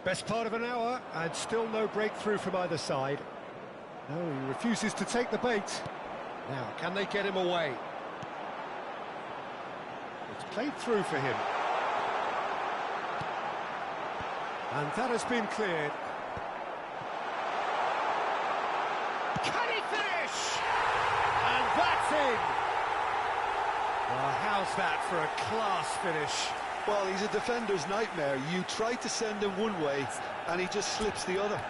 Best part of an hour, and still no breakthrough from either side. No, he refuses to take the bait. Now, can they get him away? It's played through for him. And that has been cleared. Can he finish? And that's in! Well, how's that for a class finish? Well, he's a defender's nightmare. You try to send him one way, and he just slips the other.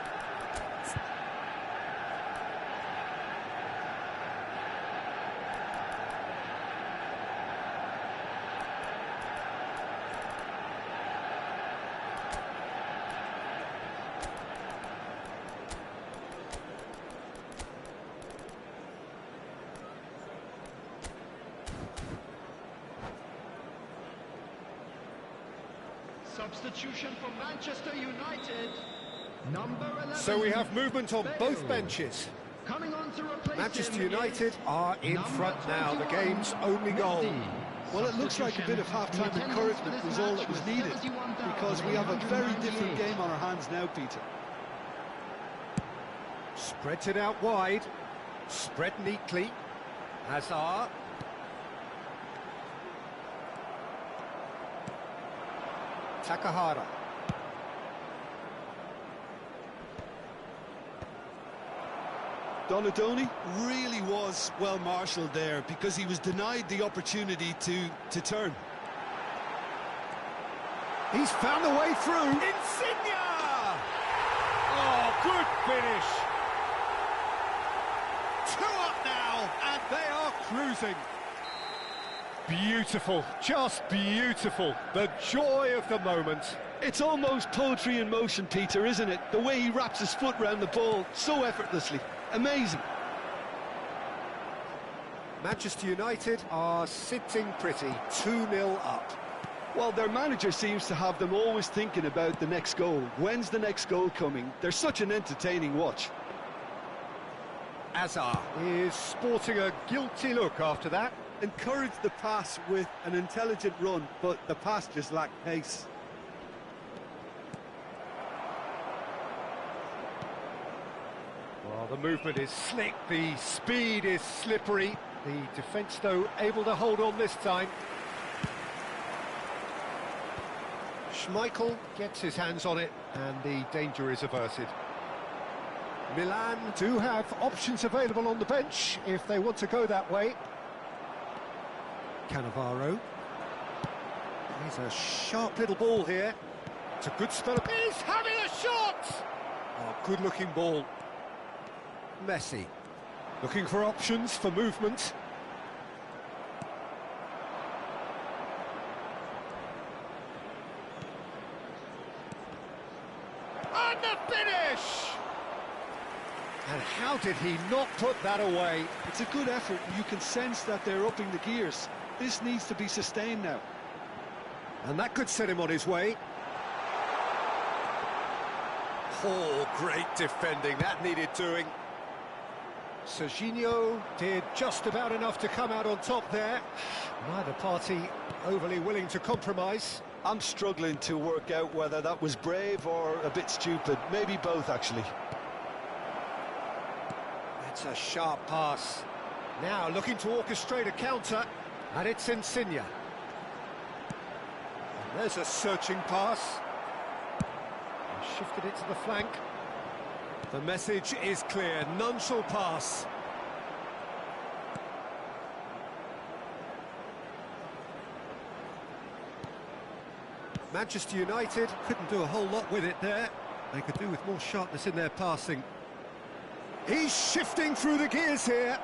Substitution for Manchester United, number 11. So we have movement on both benches. Coming on to replace Manchester him United are in front now, the game's only goal. Well, it looks like a bit of half-time encouragement was all that was needed, because we have a very different game on our hands now, Peter. Spreads it out wide, spread neatly. Hazard. Takahara. Donadoni really was well marshalled there because he was denied the opportunity to turn. He's found the way through. Insigne! Oh, good finish. 2 up now, and they are cruising. Beautiful, just beautiful. The joy of the moment. It's almost poetry in motion, Peter, isn't it? The way he wraps his foot round the ball so effortlessly. Amazing. Manchester United are sitting pretty, 2-0 up. Well, their manager seems to have them always thinking about the next goal. When's the next goal coming? They're such an entertaining watch. Hazard is sporting a guilty look after that. Encouraged the pass with an intelligent run, but the pass just lacked pace. Well, the movement is slick, the speed is slippery. The defence, though, able to hold on this time. Schmeichel gets his hands on it, and the danger is averted. Milan do have options available on the bench if they want to go that way. Cannavaro. He's a sharp little ball here. It's a good spell. He's having a shot! Oh, good-looking ball. Messi. Looking for options for movement. And the finish! And how did he not put that away? It's a good effort. You can sense that they're upping the gears. This needs to be sustained now. And that could set him on his way. Oh, great defending. That needed doing. Serginho did just about enough to come out on top there. Neither party overly willing to compromise. I'm struggling to work out whether that was brave or a bit stupid. Maybe both, actually. That's a sharp pass. Now looking to orchestrate a counter, and it's Insigne. And there's a searching pass. He shifted it to the flank. The message is clear, none shall pass. Manchester United couldn't do a whole lot with it there. They could do with more sharpness in their passing. He's shifting through the gears here.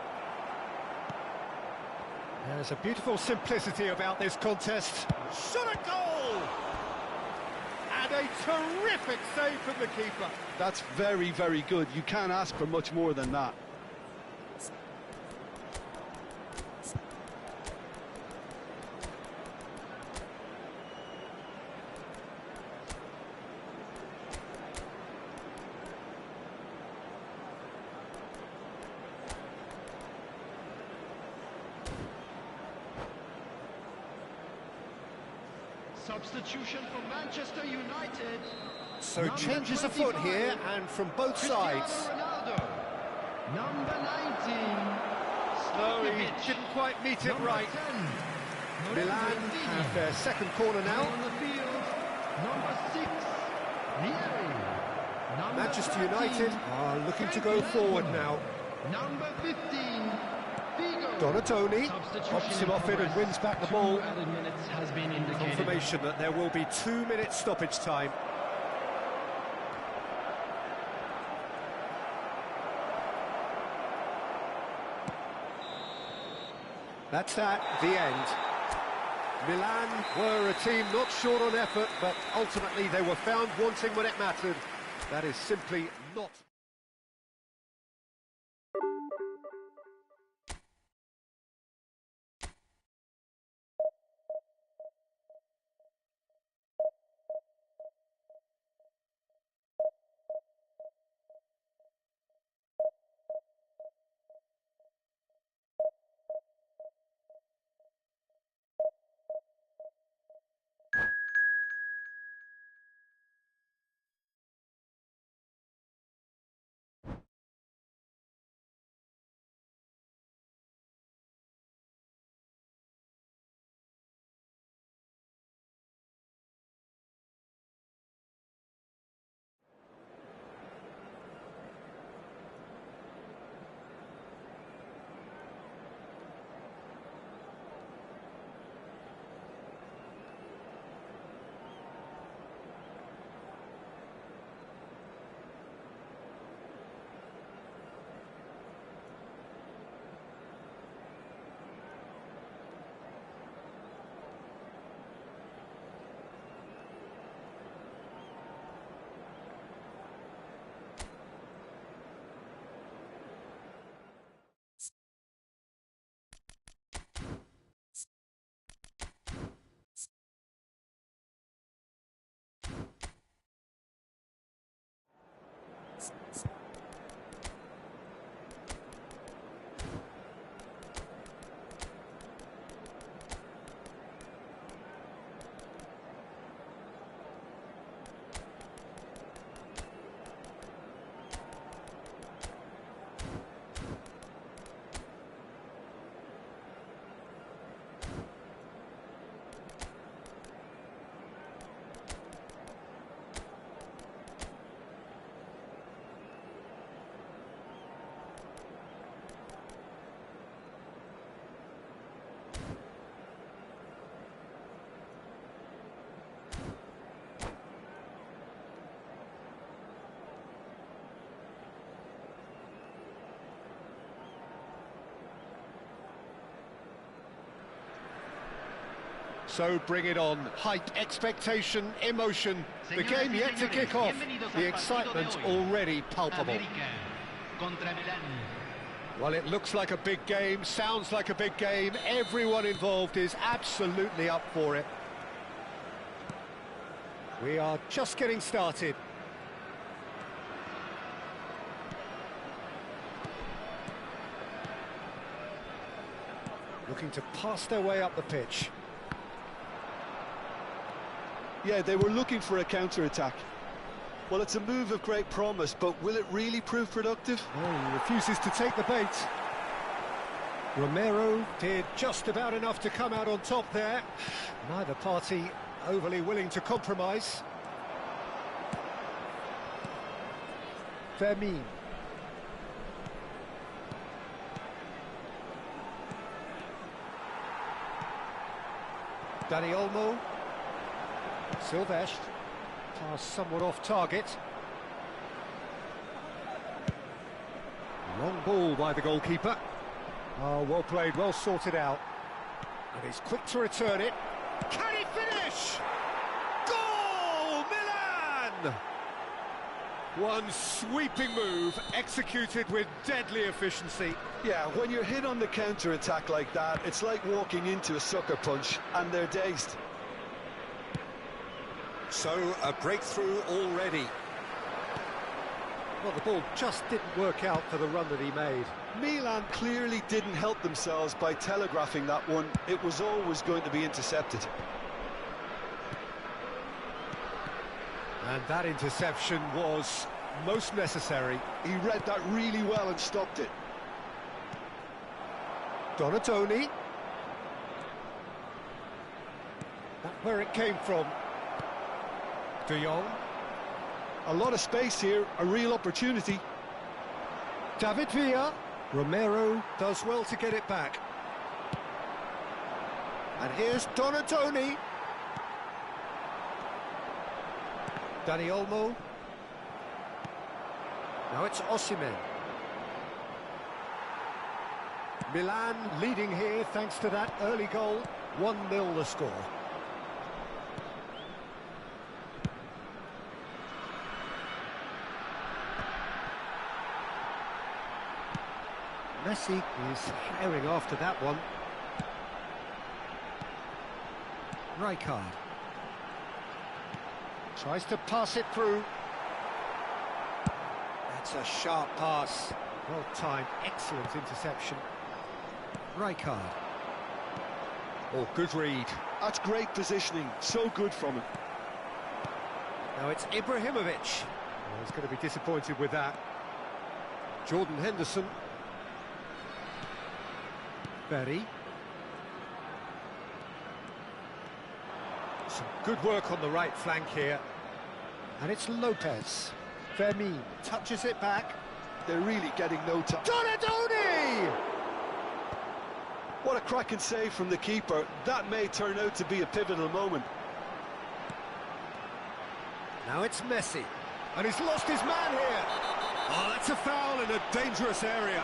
There's a beautiful simplicity about this contest. Shot a goal! And a terrific save from the keeper. That's very, very good. You can't ask for much more than that. Substitution for Manchester United. So Number changes afoot 25, here, and from both Cristiano sides. Ronaldo. Number 19, No, he Stojkovic. didn't quite meet it Number right. 10, Milan Lorenzo have Insigne. their second corner Now now. on the field, number 6, Vieri. Number Manchester 13, United are looking to go Frank forward Lampard. now. Number 15, Figo. Donatoni Substitution pops him in off it and progress. wins back the 2 ball. added minutes has been indicated. Confirmation that there will be 2 minutes stoppage time. That's that, the end. Milan were a team not short on effort, but ultimately they were found wanting when it mattered. That is simply not... So bring it on. Hype, expectation, emotion. The game yet to kick off. The excitement already palpable. Well, it looks like a big game, sounds like a big game. Everyone involved is absolutely up for it. We are just getting started. Looking to pass their way up the pitch. Yeah, they were looking for a counter-attack. Well, it's a move of great promise, but will it really prove productive? Oh, he refuses to take the bait. Romero did just about enough to come out on top there. Neither party overly willing to compromise. Fermin. Dani Olmo. Silvestre. Pass somewhat off target. Long ball by the goalkeeper. Oh, well played, well sorted out. And he's quick to return it. Can he finish? Goal! Milan! One sweeping move, executed with deadly efficiency. Yeah, when you're hit on the counter-attack like that, it's like walking into a sucker punch, and they're dazed. So, a breakthrough already. Well, the ball just didn't work out for the run that he made. Milan clearly didn't help themselves by telegraphing that one. It was always going to be intercepted. And that interception was most necessary. He read that really well and stopped it. Donatoni. That's where it came from. De Jong. A lot of space here, a real opportunity. David Villa. Romero does well to get it back. And here's Donatoni. Dani Olmo. Now it's Osimhen. Milan leading here thanks to that early goal. 1-0 the score. Messi is herring after that one. Rijkaard tries to pass it through. That's a sharp pass. Well timed, excellent interception. Rijkaard. Oh, good read. That's great positioning, so good from him. Now it's Ibrahimovic. Oh, he's going to be disappointed with that. Jordan Henderson. Berry. Some good work on the right flank here. And it's Lopez. Fermin touches it back. They're really getting no time. Donadoni! What a cracking save from the keeper. That may turn out to be a pivotal moment. Now it's Messi. And he's lost his man here. Oh, that's a foul in a dangerous area.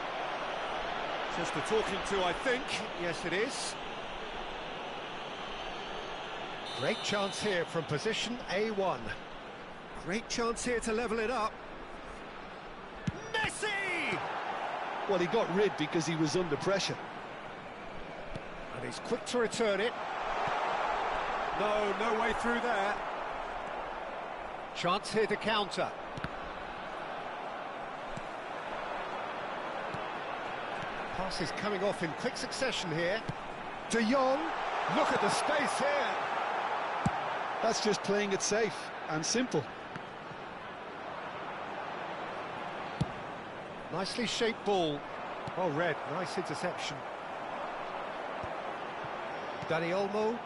Just a talking to, I think. Yes, it is. Great chance here from position A1. Great chance here to level it up. Messi! Well, he got rid because he was under pressure. And he's quick to return it. No way through there. Chance here to counter. Pass is coming off in quick succession here. De Jong, look at the space here. That's just playing it safe and simple. Nicely shaped ball. Well read, nice interception. Dani Olmo.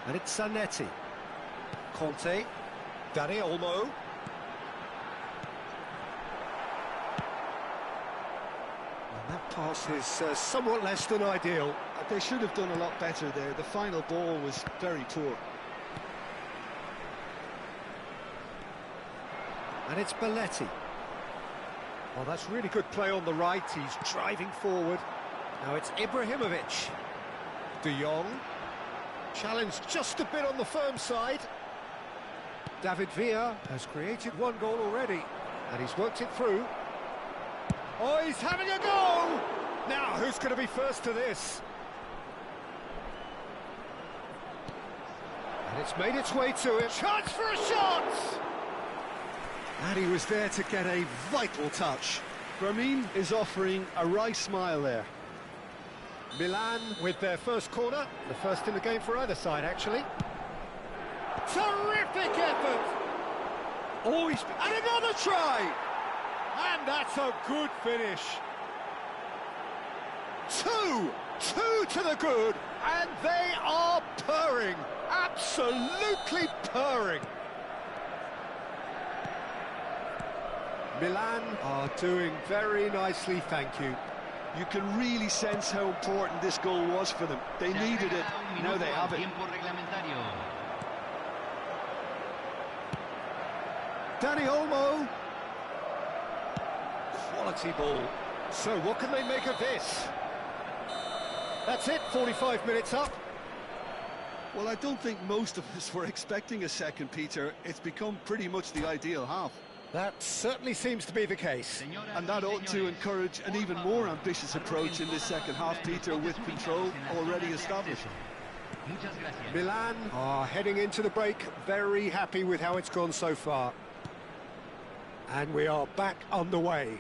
And it's Zanetti. Conte. Dani Olmo. And that pass is somewhat less than ideal. They should have done a lot better there. The final ball was very poor. And it's Belletti. Well, that's really good play on the right. He's driving forward. Now it's Ibrahimovic. De Jong. Challenged just a bit on the firm side. David Villa has created one goal already. And he's worked it through. Oh, he's having a go! Now, who's going to be first to this? And it's made its way to him. Chance for a shot! And he was there to get a vital touch. Fermin is offering a wry smile there. Milan with their first corner. The first in the game for either side, actually. Terrific effort! Oh, and another try! And that's a good finish. Two to the good, and they are purring. Absolutely purring. Milan are doing very nicely, thank you. You can really sense how important this goal was for them. They needed it, now they have it. Dani Olmo. Quality ball. So what can they make of this? That's it, 45 minutes up. Well, I don't think most of us were expecting a second, Peter. It's become pretty much the ideal half. That certainly seems to be the case. And that ought to encourage an even more ambitious approach in this second half, Peter, with control already established. Milan are heading into the break, very happy with how it's gone so far. And we are back underway.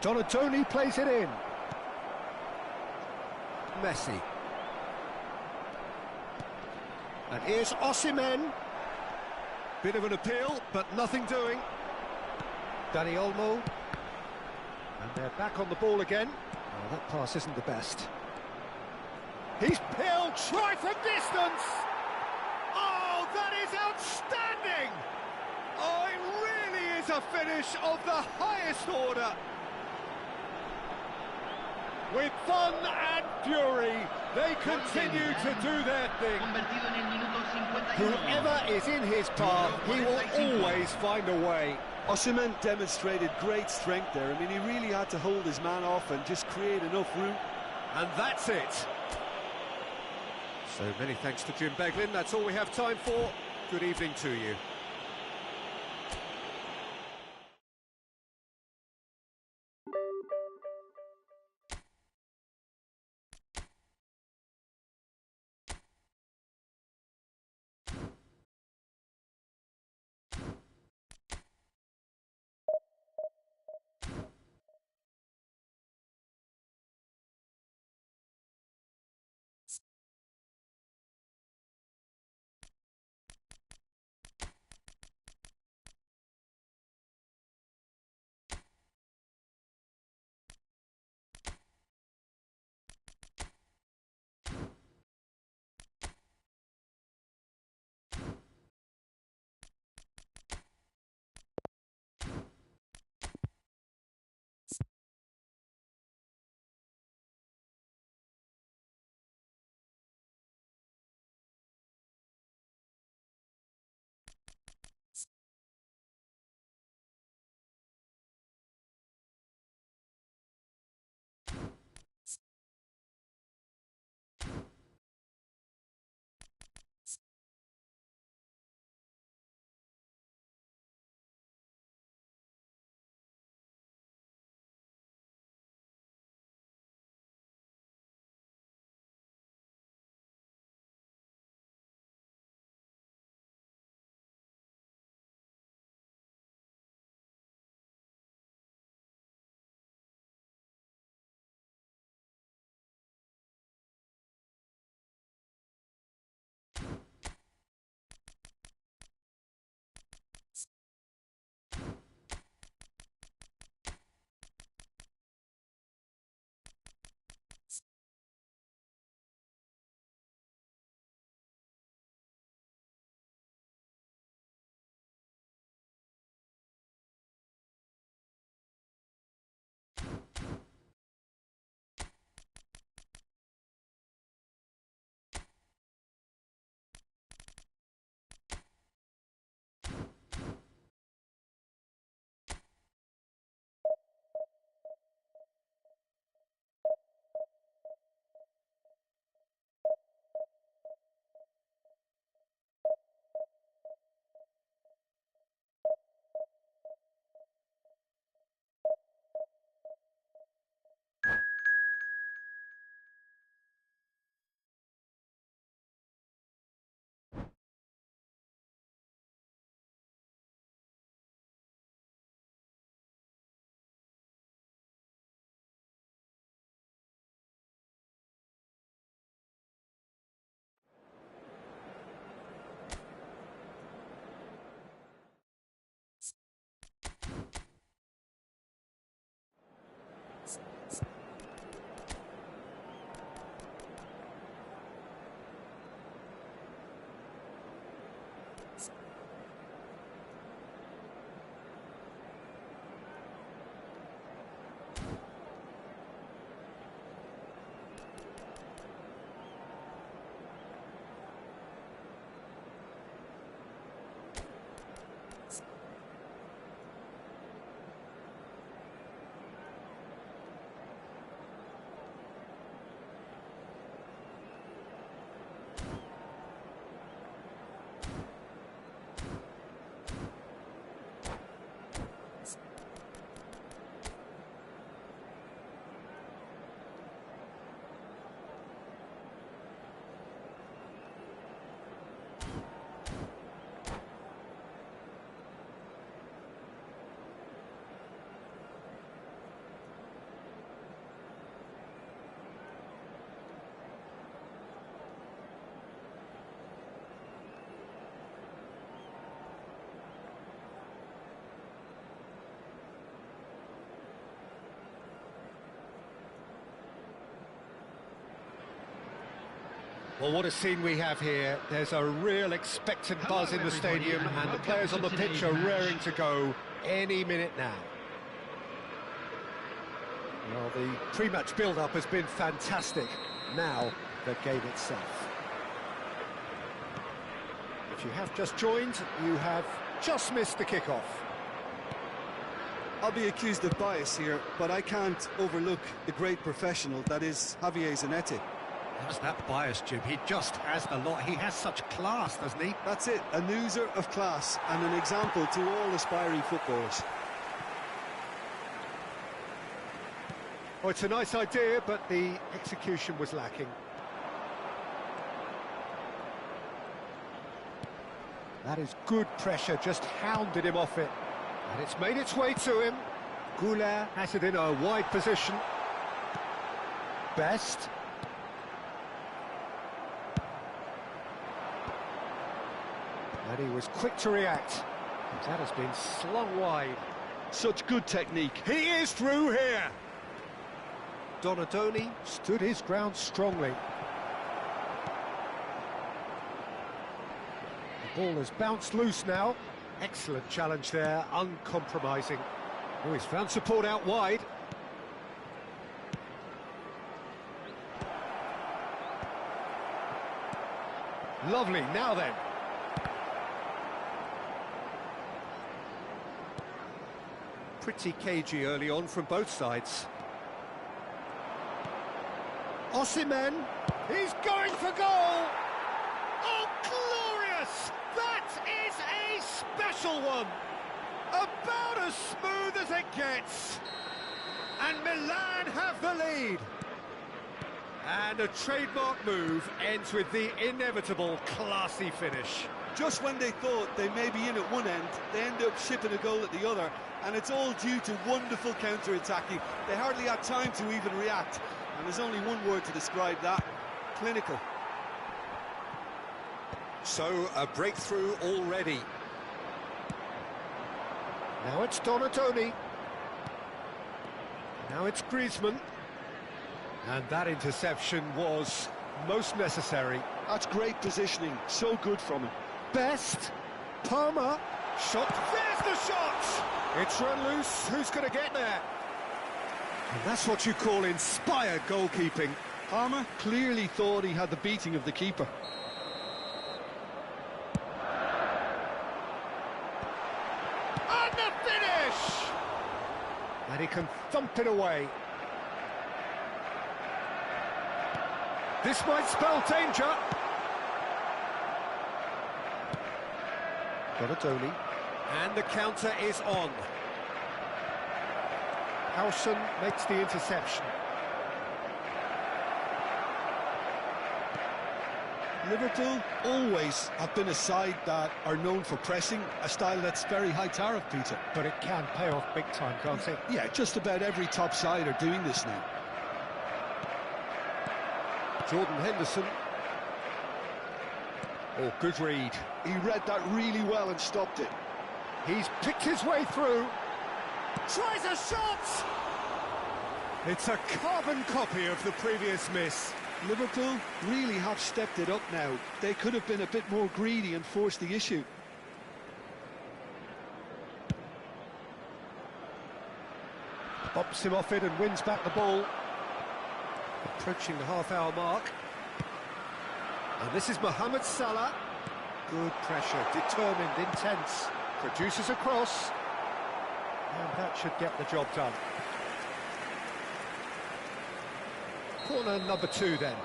Donatoni plays it in. And here's Osimhen. Bit of an appeal, but nothing doing. Dani Olmo. And they're back on the ball again. Oh, that pass isn't the best. He's peeled, try from distance! Oh, that is outstanding! Oh, it really is a finish of the highest order. With fun and fury, they continue to do their thing. Whoever is in his path, he will always find a way. Osimhen demonstrated great strength there. I mean, he really had to hold his man off and just create enough room. And that's it. So many thanks to Jim Beglin. That's all we have time for. Good evening to you. Well, what a scene we have here. There's a real expectant buzz in the stadium, and the players on the pitch are raring to go any minute now. Well, the pre-match build-up has been fantastic. Now, the game itself. If you have just joined, you have just missed the kickoff. I'll be accused of bias here, but I can't overlook the great professional that is Javier Zanetti. How's that bias, Jim? He just has the lot. He has such class, doesn't he? That's it, an oozer of class and an example to all aspiring footballers. Oh, it's a nice idea, but the execution was lacking. That is good pressure, just hounded him off it. And it's made its way to him. Goulart has it in a wide position. Best. And he was quick to react. That has been slung wide. Such good technique. He is through here. Donadoni stood his ground strongly. The ball has bounced loose now. Excellent challenge there, uncompromising. Oh, he's found support out wide. Lovely, now then. Pretty cagey early on from both sides. Osimhen, he's going for goal! Oh, glorious! That is a special one! About as smooth as it gets! And Milan have the lead! And a trademark move ends with the inevitable classy finish. Just when they thought they may be in at one end, they end up shipping a goal at the other, and it's all due to wonderful counter-attacking. They hardly had time to even react, and there's only one word to describe that: clinical. So, a breakthrough already. Now it's Donadoni. Now it's Griezmann. And that interception was most necessary. That's great positioning, so good from him. Best. Palmer. Shot. There's the shot! It's run loose. Who's going to get there? And that's what you call inspired goalkeeping. Palmer clearly thought he had the beating of the keeper. And the finish! And he can thump it away. This might spell danger. Donadoni. And the counter is on. Howson makes the interception. Liverpool always have been a side that are known for pressing, a style that's very high tariff, Peter. But it can pay off big time, can't it? Yeah, just about every top side are doing this now. Jordan Henderson. Oh, good read. He read that really well and stopped it. He's picked his way through. Tries a shot! It's a carbon copy of the previous miss. Liverpool really have stepped it up now. They could have been a bit more greedy and forced the issue. Bumps him off it and wins back the ball. Approaching the half-hour mark. And this is Mohamed Salah. Good pressure, determined, intense. Produces a cross. And that should get the job done. Corner number 2 then.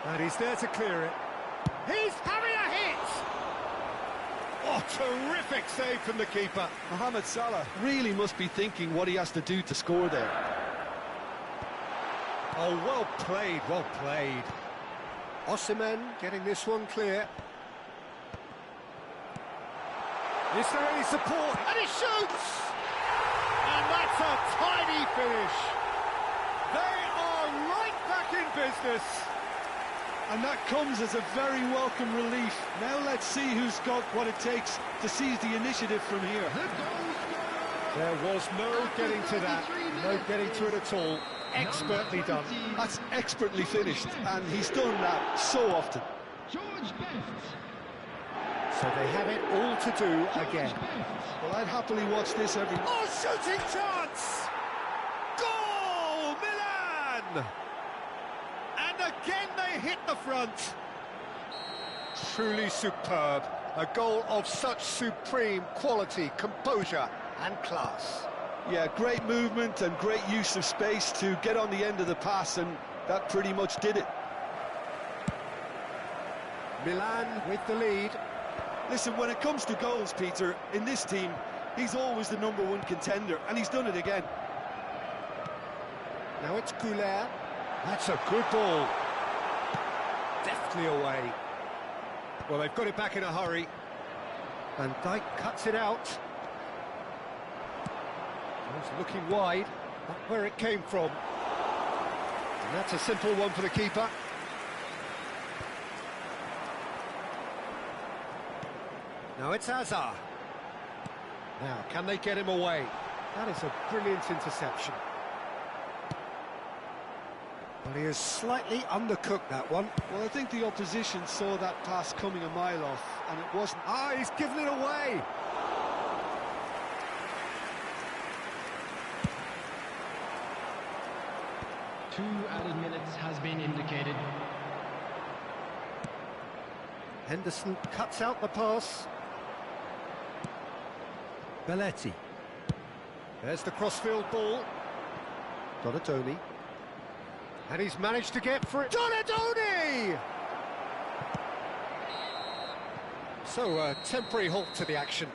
And he's there to clear it. He's having a hit! Oh, terrific save from the keeper. Mohamed Salah really must be thinking what he has to do to score there. Oh, well played, well played. Osimhen getting this one clear. Is there any support? And he shoots! And that's a tiny finish. They are right back in business. And that comes as a very welcome relief. Now let's see who's got what it takes to seize the initiative from here. There was no getting to that, no getting to it at all. expertly done. That's expertly finished, and he's done that so often. George Best. So they have it all to do again. Well, I'd happily watch this every... Oh, shooting chance! Goal, Milan! And again they hit the front. Truly superb. A goal of such supreme quality, composure and class. Yeah, great movement and great use of space to get on the end of the pass, and that pretty much did it. Milan with the lead. Listen, when it comes to goals, Peter, in this team, he's always the #1 contender, and he's done it again. Now it's Goulet. That's a good ball. Deftly away. Well, they've got it back in a hurry. Van Dijk cuts it out. He's looking wide, not where it came from. And that's a simple one for the keeper. Now it's Hazard. Now, can they get him away? That is a brilliant interception. Well, he has slightly undercooked that one. Well, I think the opposition saw that pass coming a mile off, and it wasn't... Ah, he's given it away! Two added minutes has been indicated. Henderson cuts out the pass. Belletti. There's the crossfield ball. Donatoni. And he's managed to get for it. Donatoni! So, a temporary halt to the action.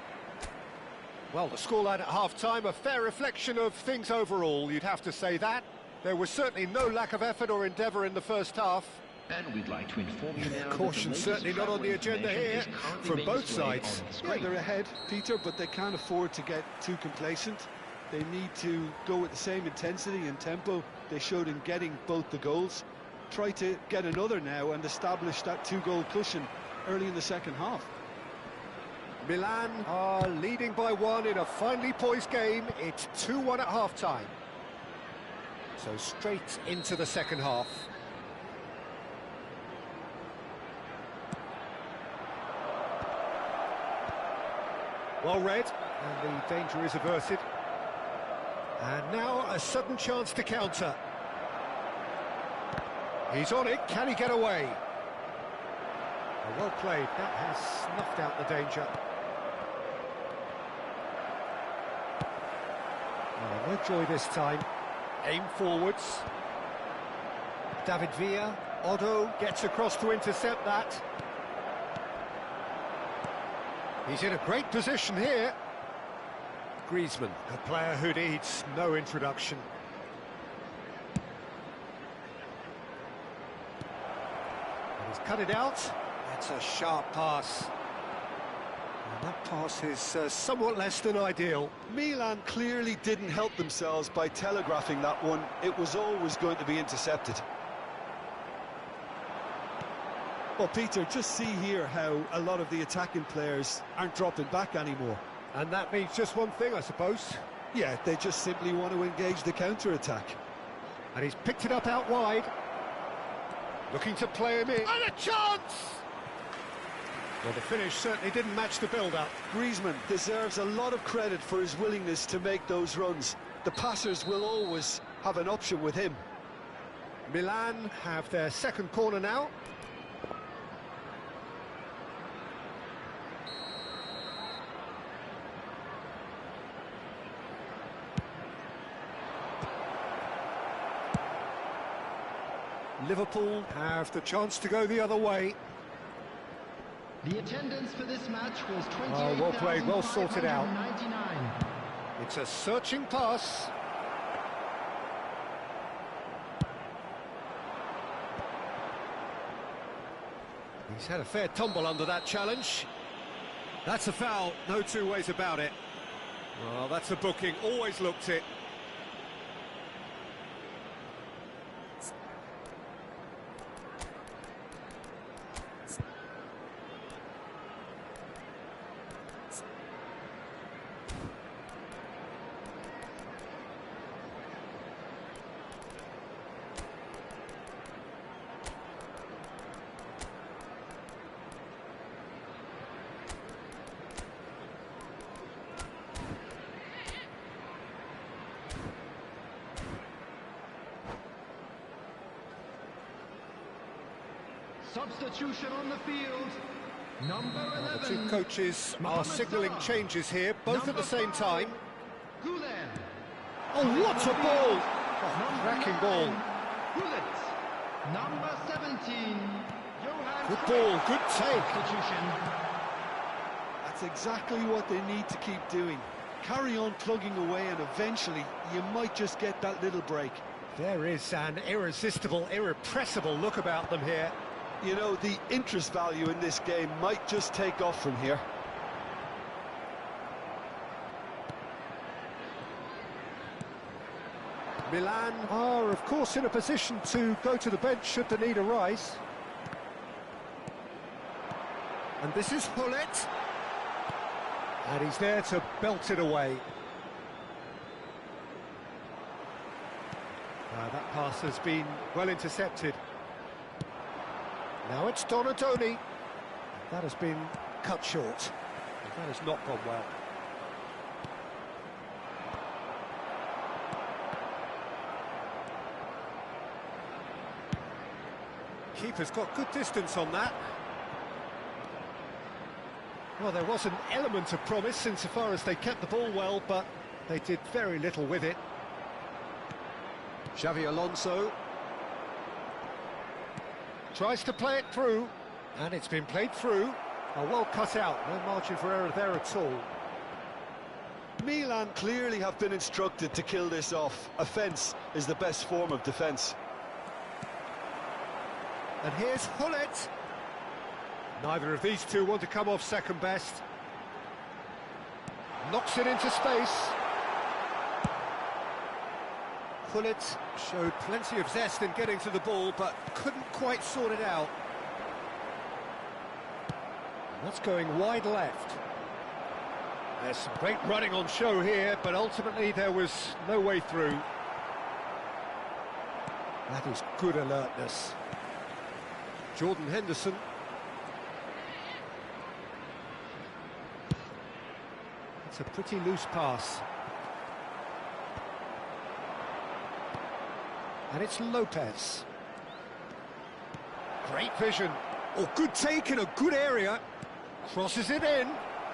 Well, the scoreline at half-time, a fair reflection of things overall, you'd have to say that. There was certainly no lack of effort or endeavour in the first half. And we'd like to inform you now Caution certainly not on the agenda here from both sides. Yeah, they're ahead, Peter, but they can't afford to get too complacent. They need to go with the same intensity and tempo they showed in getting both the goals. Try to get another now and establish that 2-goal cushion early in the second half. Milan are leading by 1 in a finely poised game. It's 2-1 at half-time. So straight into the second half. Well read, and the danger is averted. And now a sudden chance to counter. He's on it, can he get away? Well played, that has snuffed out the danger. Oh, no joy this time. Aim forwards. David Villa, Otto gets across to intercept that. He's in a great position here. Griezmann, a player who needs no introduction. And he's cut it out. That's a sharp pass. And that pass is somewhat less than ideal. Milan clearly didn't help themselves by telegraphing that one. It was always going to be intercepted. Well, Peter, just see here how a lot of the attacking players aren't dropping back anymore. And that means just one thing, I suppose. Yeah, they just simply want to engage the counter-attack. And he's picked it up out wide. Looking to play him in. And a chance! Well, the finish certainly didn't match the build-up. Griezmann deserves a lot of credit for his willingness to make those runs. The passers will always have an option with him. Milan have their second corner now. Liverpool have the chance to go the other way. The attendance for this match was 28,599. Oh, well played, well sorted out. It's a searching pass. He's had a fair tumble under that challenge. That's a foul, no two ways about it. Well, that's a booking, always looked it. Substitution on the field. Number 11. The two coaches are signalling changes here, both at the same time. Gulen. Oh, what a ball! Oh, cracking ball. Gullet. Number 17. Johan Good ball, good take. Substitution. That's exactly what they need to keep doing. Carry on plugging away and eventually you might just get that little break. There is an irresistible, irrepressible look about them here. You know, the interest value in this game might just take off from here. Milan are, of course, in a position to go to the bench should the need arise. And this is Hullet. And he's there to belt it away. That pass has been well intercepted. Now it's Donadoni. That has been cut short. That has not gone well. Keeper's got good distance on that. Well, there was an element of promise insofar as they kept the ball well, but they did very little with it. Xavi Alonso tries to play it through, and it's been played through. Oh, well cut out, no margin for error there at all. Milan clearly have been instructed to kill this off. Offence is the best form of defence. And here's Hullet. Neither of these two want to come off second best. Knocks it into space. Hullet showed plenty of zest in getting to the ball, but couldn't quite sort it out. And that's going wide left. There's some great running on show here, but ultimately there was no way through. That is good alertness. Jordan Henderson. It's a pretty loose pass. And it's Lopez. Great vision. Oh, good take in a good area. Crosses it in.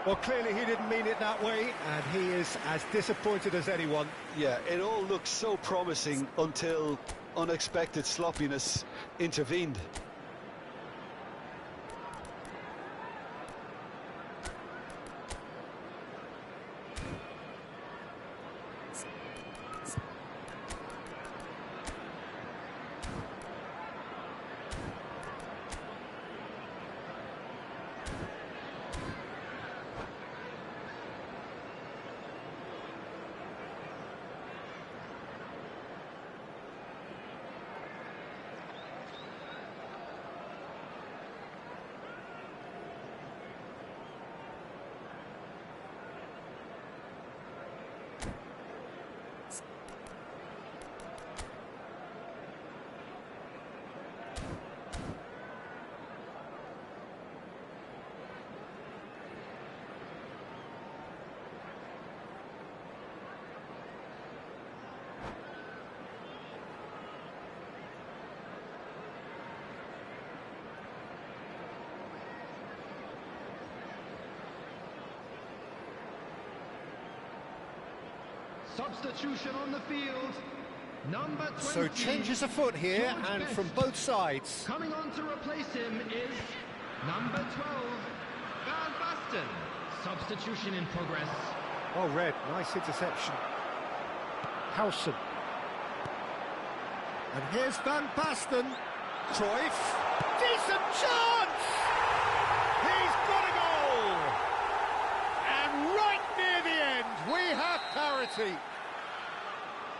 Well, clearly he didn't mean it that way, and he is as disappointed as anyone. Yeah, it all looked so promising until unexpected sloppiness intervened. Substitution on the field. Number 20. So changes afoot here, George and Best. from both sides. Coming on to replace him is number 12, Van Basten. Substitution in progress. Oh, Red, nice interception. Howson. And here's Van Basten. Cruyff. Decent chance! He's got a goal! And right near the end, we have parity.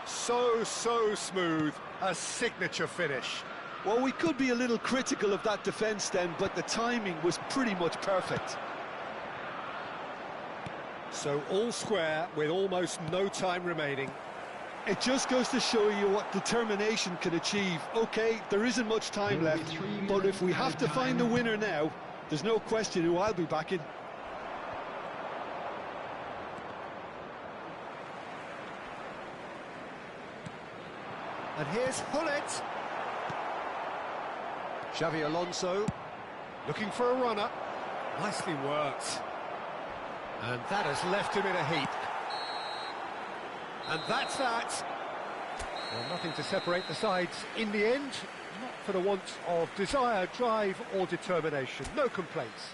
So smooth. A signature finish. Well, we could be a little critical of that defence then, but the timing was pretty much perfect. So all square with almost no time remaining. It just goes to show you what determination can achieve. OK, there isn't much time Only left, 3 but minutes if we have to added find the time. winner now, there's no question who I'll be backing. And here's Hullet. Xavi Alonso, looking for a runner. Nicely worked. And that has left him in a heap. And that's that. Well, nothing to separate the sides in the end. Not for the want of desire, drive or determination. No complaints.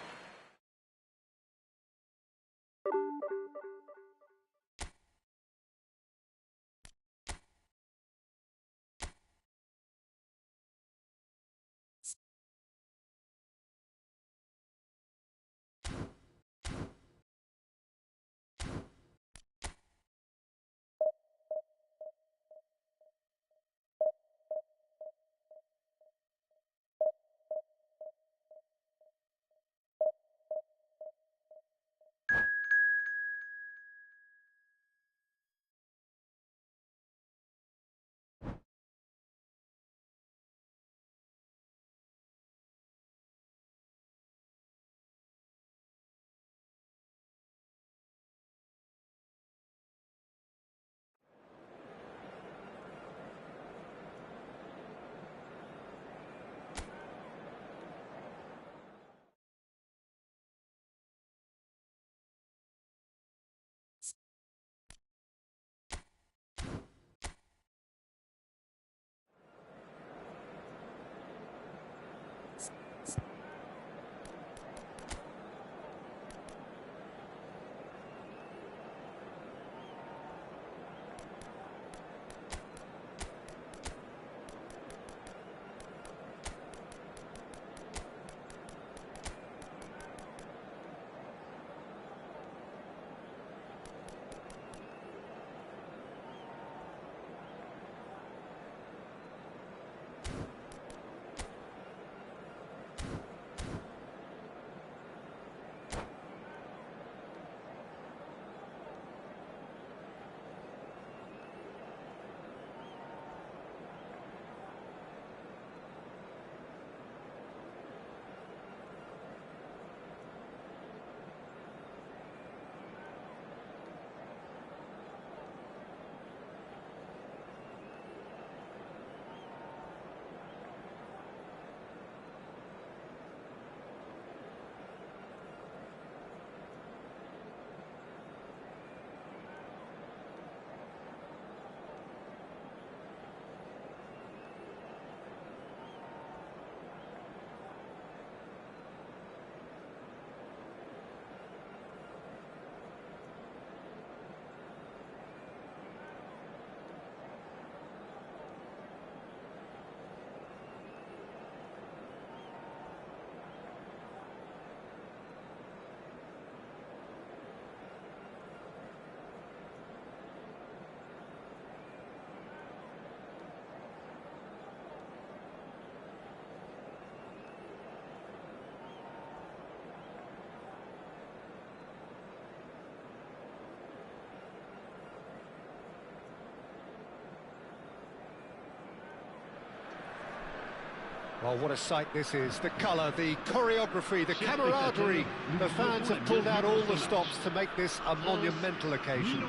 Well, what a sight this is. The colour, the choreography, the camaraderie. The fans have pulled out all the stops to make this a monumental occasion.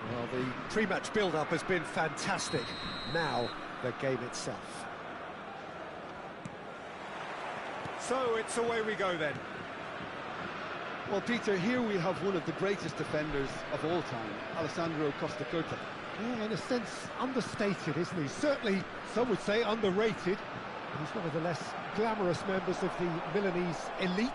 Well, the pre-match build-up has been fantastic. Now, the game itself. So, it's away we go then. Well, Peter, here we have one of the greatest defenders of all time, Alessandro Costa Curta. Yeah, in a sense, understated, isn't he? Certainly, some would say underrated. But he's one of the less glamorous members of the Milanese elite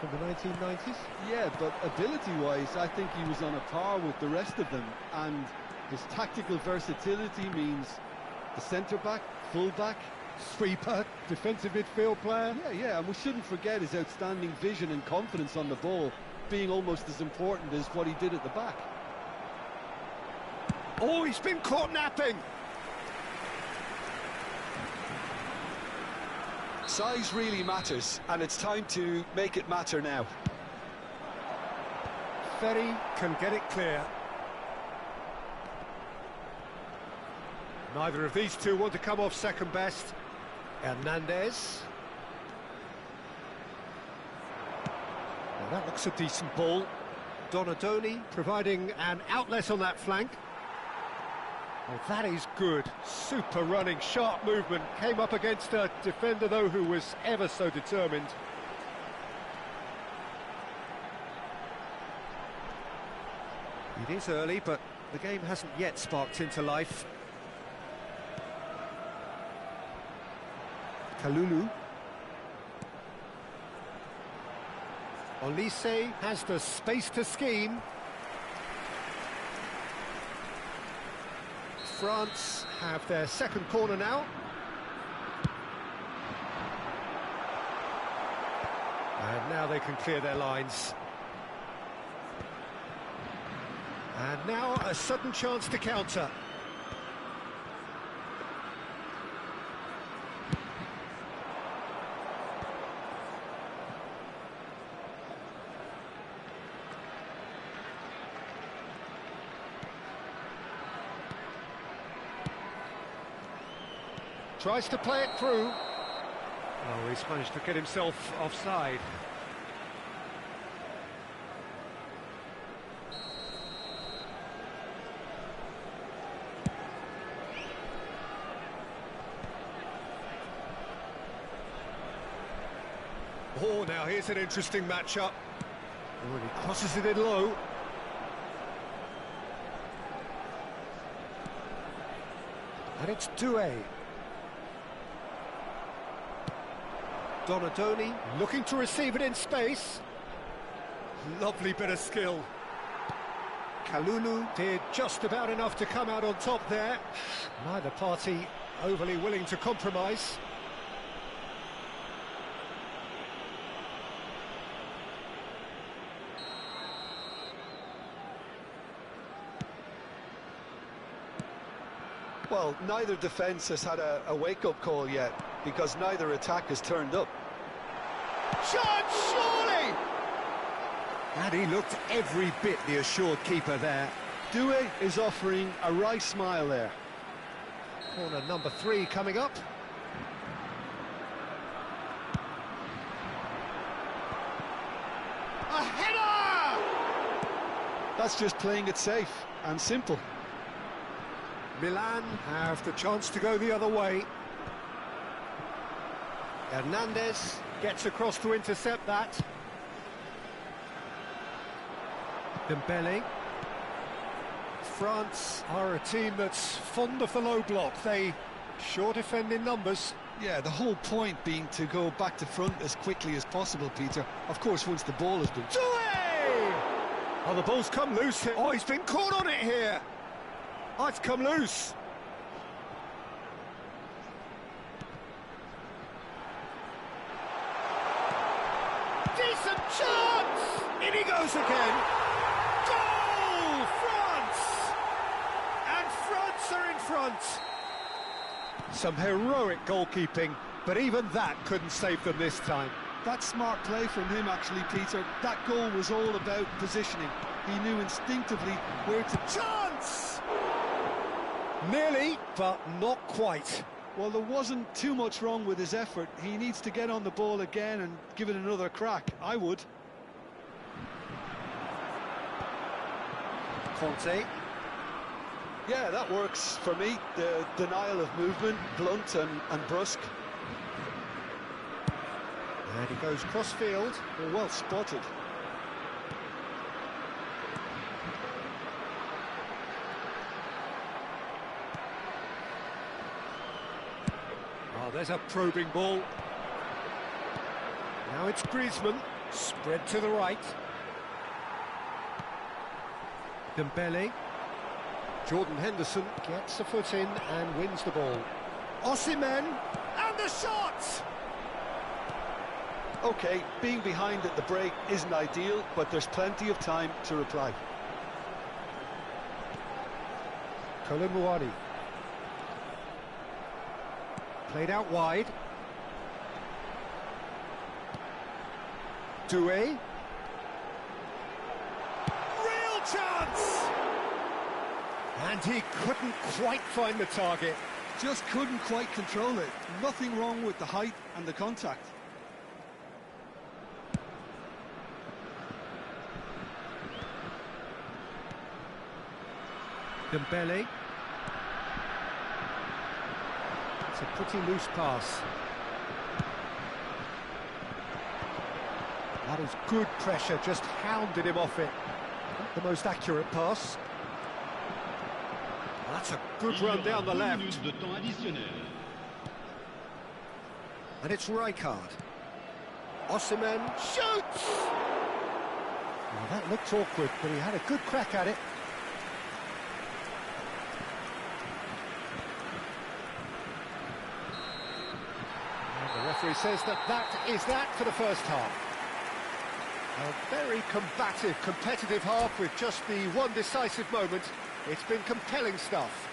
from the 1990s. Yeah, but ability-wise, I think he was on a par with the rest of them. And his tactical versatility means the centre-back, full-back, Sweeper, defensive midfield player. Yeah, and we shouldn't forget his outstanding vision and confidence on the ball being almost as important as what he did at the back. Oh, he's been caught napping. Size really matters, and it's time to make it matter now. Ferry can get it clear. Neither of these two want to come off second best. Hernandez. Well, that looks a decent ball. Donadoni providing an outlet on that flank. Oh, that is good. Super running, sharp movement. Came up against a defender, though, who was ever so determined. It is early, but the game hasn't yet sparked into life. Kalulu. Olise has the space to scheme. France have their second corner now. And now they can clear their lines. And now a sudden chance to counter. Tries to play it through. Oh, he's managed to get himself offside. Oh, now here's an interesting matchup. Oh, and he crosses it in low. And it's Doué. Donadoni looking to receive it in space. Lovely bit of skill. Kalulu did just about enough to come out on top there. Neither party overly willing to compromise. Well, neither defence has had a wake-up call yet, because neither attack has turned up. Shot, surely! And he looked every bit the assured keeper there. Doué is offering a wry smile there. Corner number 3 coming up. A header! That's just playing it safe and simple. Milan have the chance to go the other way. Hernandez gets across to intercept that. Dembele. France are a team that's fond of the low block. They sure defend in numbers. Yeah, the whole point being to go back to front as quickly as possible, Peter. Of course, once the ball has been... Doué! Oh, the ball's come loose here. Oh, he's been caught on it here. Oh, it's come loose. Decent chance! In he goes again. Goal! France! And France are in front. Some heroic goalkeeping, but even that couldn't save them this time. That's smart play from him, actually, Peter. That goal was all about positioning. He knew instinctively where to... Chance! Nearly, but not quite. Well, there wasn't too much wrong with his effort. He needs to get on the ball again and give it another crack. I would. Conte. Yeah, that works for me. The denial of movement, blunt and brusque. And he goes cross-field. Well spotted. Oh, there's a probing ball. Now it's Griezmann, spread to the right. Dembele. Jordan Henderson gets a foot in and wins the ball. Osimhen, and the shot! OK, being behind at the break isn't ideal, but there's plenty of time to reply. Kolomuani. Played out wide. Doué. Real chance! And he couldn't quite find the target. Just couldn't quite control it. Nothing wrong with the height and the contact. Dembele. It's a pretty loose pass. That is good pressure, just hounded him off it. Not the most accurate pass. That's a good run down the left. And it's Rijkaard. Osimhen shoots! Well, that looked awkward, but he had a good crack at it. And the referee says that is that for the first half. A very combative, competitive half with just the one decisive moment. It's been compelling stuff.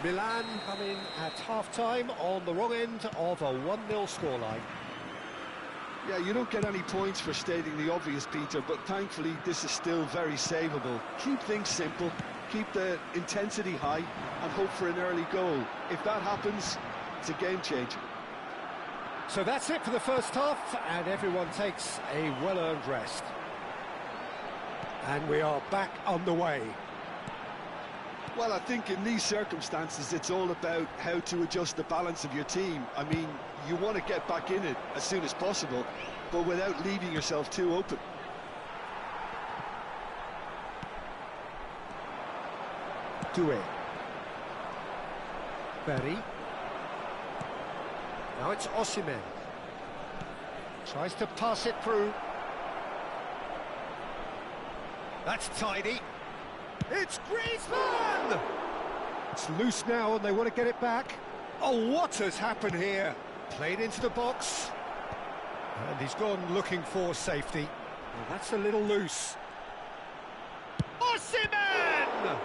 Milan come in at half-time on the wrong end of a 1-0 scoreline. Yeah, you don't get any points for stating the obvious, Peter, but thankfully this is still very savable. Keep things simple, keep the intensity high, and hope for an early goal. If that happens, it's a game changer. So that's it for the first half, and everyone takes a well-earned rest. And we are back on the way. Well, I think in these circumstances, it's all about how to adjust the balance of your team. I mean, you want to get back in it as soon as possible, but without leaving yourself too open. Doué. Berry. Now it's Osimhen. Tries to pass it through. That's tidy. It's Griezmann! It's loose now and they want to get it back. Oh, what has happened here? Played into the box. And he's gone looking for safety. Well, that's a little loose. Osimhen!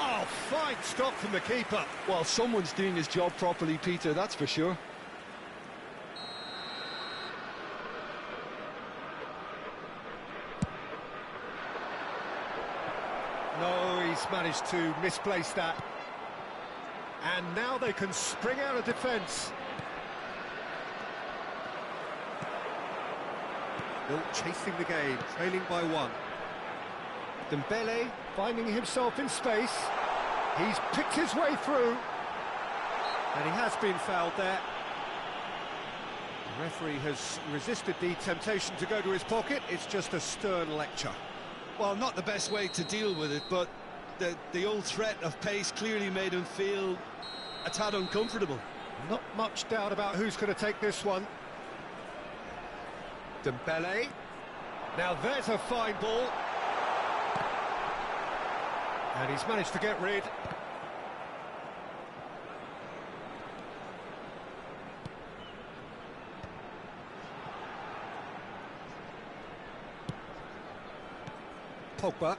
Oh, fine stop from the keeper. Well, someone's doing his job properly, Peter, that's for sure. No, he's managed to misplace that. And now they can spring out of defence. Still chasing the game, trailing by 1. Dembele finding himself in space. He's picked his way through. And he has been fouled there. The referee has resisted the temptation to go to his pocket. It's just a stern lecture. Well, not the best way to deal with it, but the old threat of pace clearly made him feel a tad uncomfortable. Not much doubt about who's going to take this one. Dembele. Now there's a fine ball. And he's managed to get rid. Pogba.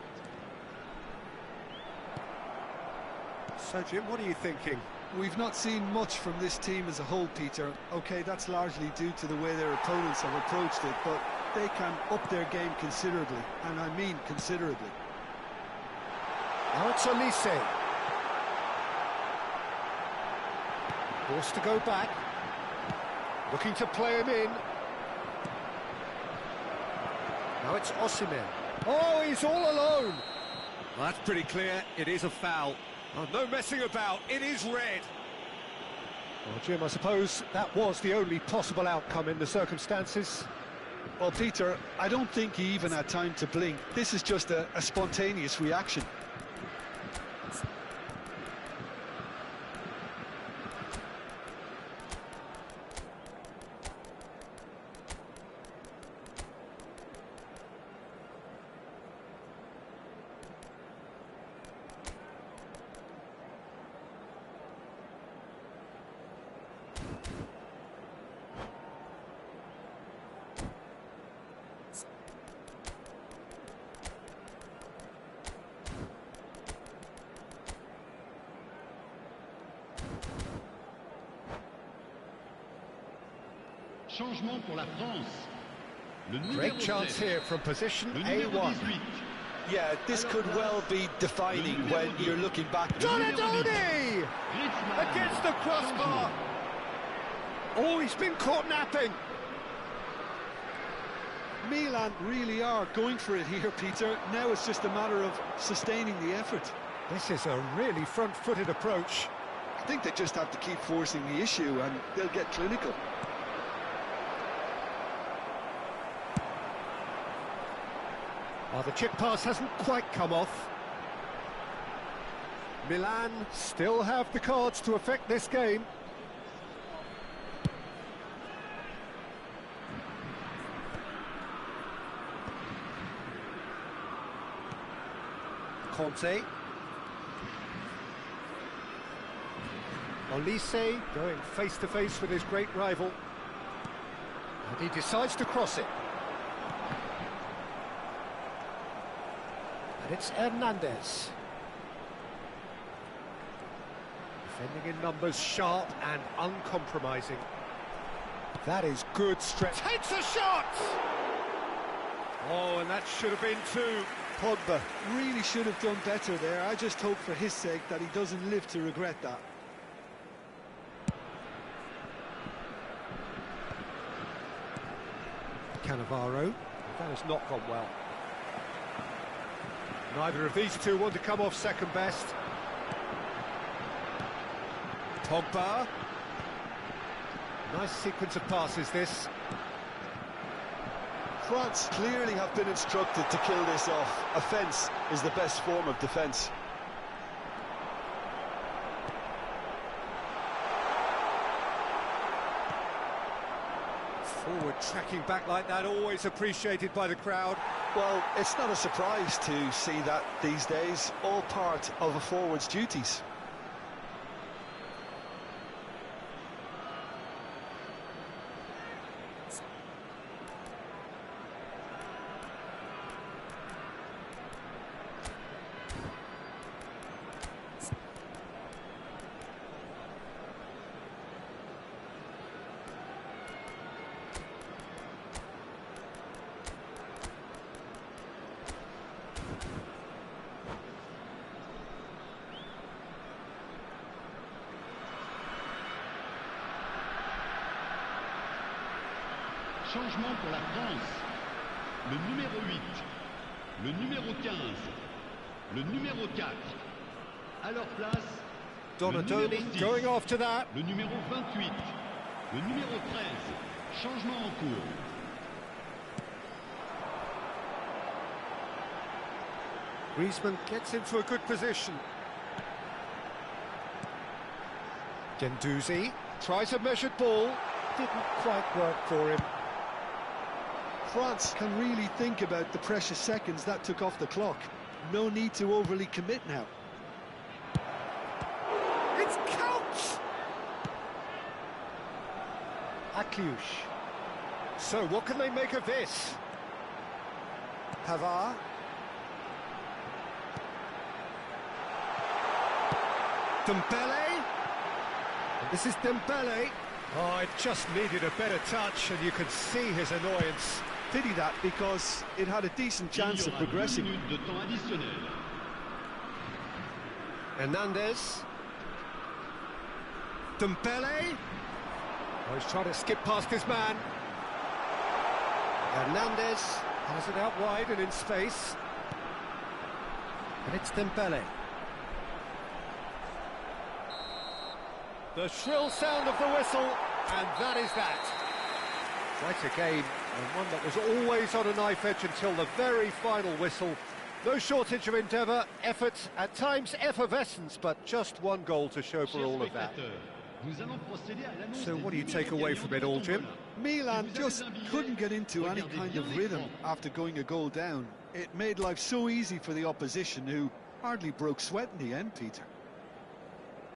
So, Jim, what are you thinking? We've not seen much from this team as a whole, Peter. OK, that's largely due to the way their opponents have approached it, but they can up their game considerably, and I mean considerably. Now it's Olise. Forced to go back. Looking to play him in. Now it's Osimhen. Oh, he's all alone. Well, that's pretty clear. It is a foul. Oh, no messing about. It is red. Well, Jim, I suppose that was the only possible outcome in the circumstances. Well, Peter, I don't think he even had time to blink. This is just a spontaneous reaction. Changement pour la France. Great chance here from position A1. Yeah, this could well be defining when you're looking back. Donadoni! Against the crossbar! Oh, he's been caught napping! Milan really are going for it here, Peter. Now it's just a matter of sustaining the effort. This is a really front-footed approach. I think they just have to keep forcing the issue and they'll get clinical. Well, the chip pass hasn't quite come off. Milan still have the cards to affect this game. Conte. Olise going face-to-face with his great rival. And he decides to cross it. And it's Hernandez. Defending in numbers, sharp and uncompromising. That is good stretch. Takes a shot! Oh, and that should have been two. Pogba really should have done better there. I just hope for his sake that he doesn't live to regret that. Cannavaro. That has not gone well. Neither of these two want to come off second best. Pogba. Nice sequence of passes, this. France clearly have been instructed to kill this off. Offence is the best form of defence. Forward tracking back like that, always appreciated by the crowd. Well, it's not a surprise to see that these days, all part of a forward's duties. Changement pour la France. Le numéro 8, le numéro 15, le numéro 4. À leur place, Donadoni going after that. le numéro 28, le numéro 13. Changement en cours. Griezmann gets into a good position. Guendouzi tries a measured ball. Didn't quite work for him. France can really think about the precious seconds that took off the clock. No need to overly commit now. It's counts! Akliouche. So what can they make of this? Pavard. Dembele. And this is Dembele. Oh, it just needed a better touch, and you could see his annoyance. Pity that, because it had a decent chance of progressing. De temps additionnel. Hernandez. Dembele. Oh, he's trying to skip past his man. Hernandez has it out wide and in space. And it's Dembele. The shrill sound of the whistle, and that is that. Quite a game, and one that was always on a knife edge until the very final whistle. No shortage of endeavour, effort, at times effervescence, but just one goal to show for all of that. So what do you take away from it all, Jim? Milan just couldn't get into any kind of rhythm after going a goal down. It made life so easy for the opposition, who hardly broke sweat in the end, Peter.